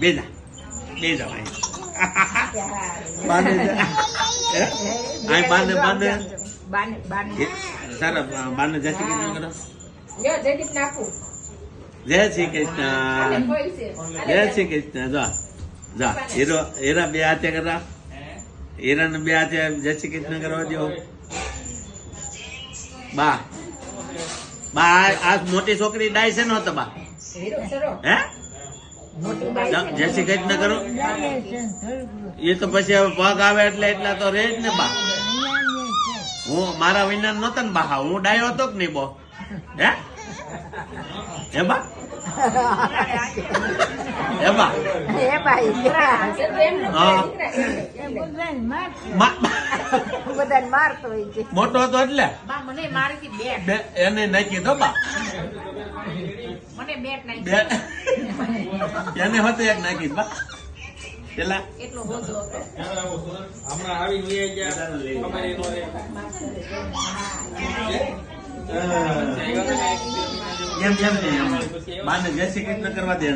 બે જા બાને બાને સારા બાને જય શ્રી કૃષ્ણ કરો. જય શ્રી કૃષ્ણ, જય શ્રી કૃષ્ણ. જા હીરા બે હાથે કરા, હીરા ને બે હાથે જય શ્રી કૃષ્ણ કરવા દો. બા આ મોટી છોકરી ડાય છે નો તો બા હે જય શ્રી કૃષ્ણ કરો. એ તો પછી હવે પગ આવે એટલે એટલા તો રે જ ને બા. હું મારા વિના નતો ને બા, હું ડાયો હતો કે નહીં બો હે હે બા હે બા મોટો હતો એટલે એને નાખી દો બા, એને હતો એક નાખી બા પેલા એમ બાને જય શ્રી કૃષ્ણ કરવા દે.